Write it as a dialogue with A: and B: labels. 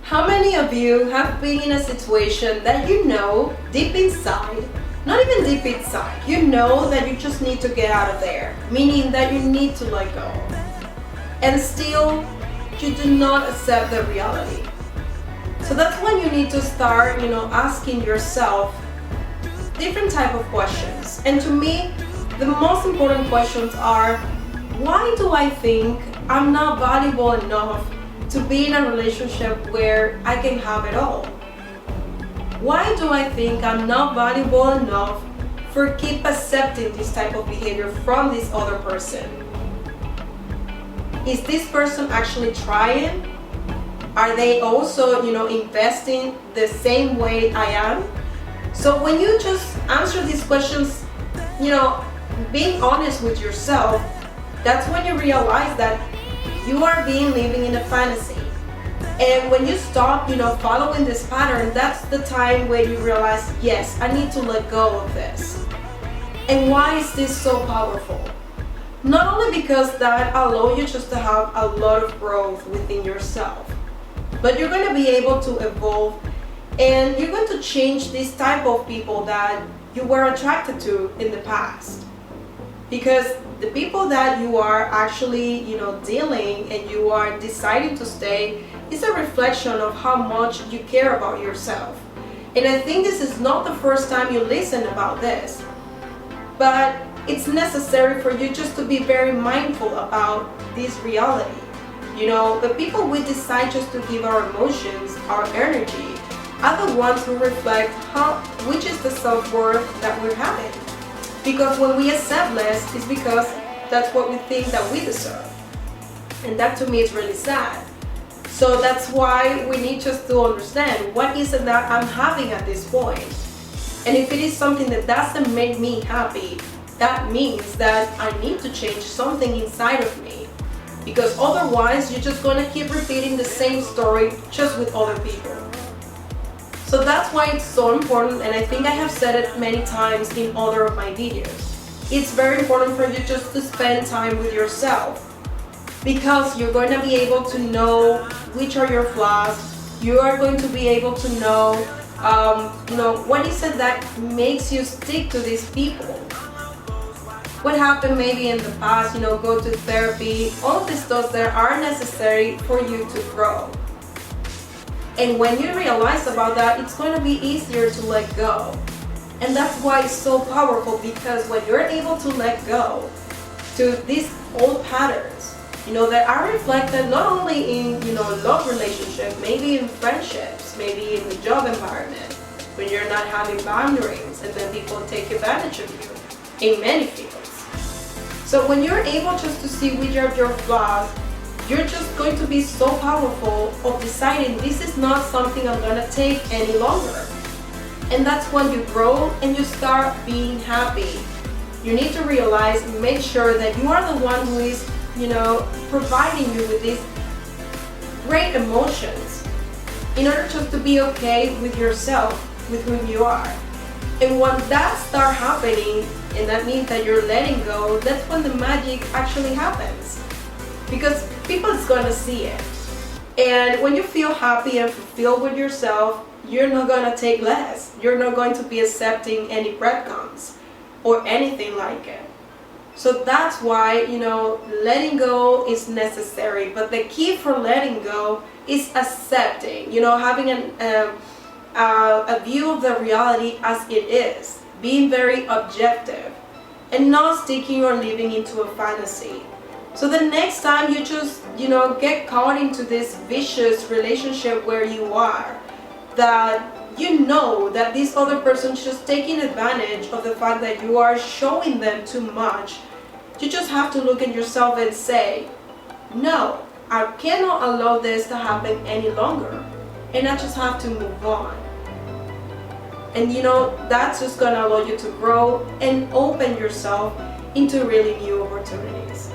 A: How many of you have been in a situation that you know deep inside, not even deep inside, you know that you just need to get out of there, meaning that you need to let go, and still you do not accept the reality? So that's when you need to start, asking yourself different type of questions. And to me, the most important questions are, why do I think I'm not valuable enough to be in a relationship where I can have it all? Why do I think I'm not valuable enough for keep accepting this type of behavior from this other person? Is this person actually trying? Are they also, investing the same way I am? So when you just answer these questions, being honest with yourself, that's when you realize that you are living in a fantasy. And when you stop, following this pattern, that's the time when you realize, yes, I need to let go of this. And why is this so powerful? Not only because that allows you just to have a lot of growth within yourself, but you're going to be able to evolve, and you're going to change this type of people that you were attracted to in the past. Because the people that you are actually, dealing and you are deciding to stay is a reflection of how much you care about yourself. And I think this is not the first time you listen about this, but it's necessary for you just to be very mindful about this reality. The people we decide just to give our emotions, our energy, are the ones who reflect which is the self-worth that we're having. Because when we accept less, it's because that's what we think that we deserve. And that to me is really sad. So that's why we need just to understand what is it that I'm having at this point. And if it is something that doesn't make me happy, that means that I need to change something inside of me. Because otherwise, you're just going to keep repeating the same story just with other people. So that's why it's so important, and I think I have said it many times in other of my videos. It's very important for you just to spend time with yourself, because you're going to be able to know which are your flaws. You are going to be able to know, what is it that makes you stick to these people. What happened maybe in the past, go to therapy, all of these stuff that are necessary for you to grow. And when you realize about that, it's going to be easier to let go. And that's why it's so powerful, because when you're able to let go to these old patterns, that are reflected not only in, love relationship, maybe in friendships, maybe in the job environment, when you're not having boundaries and then people take advantage of you in many fields. So when you're able just to see which are your flaws, you're just going to be so powerful of deciding this is not something I'm going to take any longer. And that's when you grow and you start being happy. You need to realize and make sure that you are the one who is, providing you with these great emotions in order just to be okay with yourself, with whom you are. And when that starts happening, and that means that you're letting go, that's when the magic actually happens. Because people is going to see it. And when you feel happy and fulfilled with yourself, you're not going to take less. You're not going to be accepting any breadcrumbs or anything like it. So that's why, letting go is necessary. But the key for letting go is accepting, having a view of the reality as it is, being very objective, and not sticking or living into a fantasy. So the next time you just, get caught into this vicious relationship where you are, that that this other person is just taking advantage of the fact that you are showing them too much, you just have to look at yourself and say, no, I cannot allow this to happen any longer. And I just have to move on. And that's just going to allow you to grow and open yourself into really new opportunities.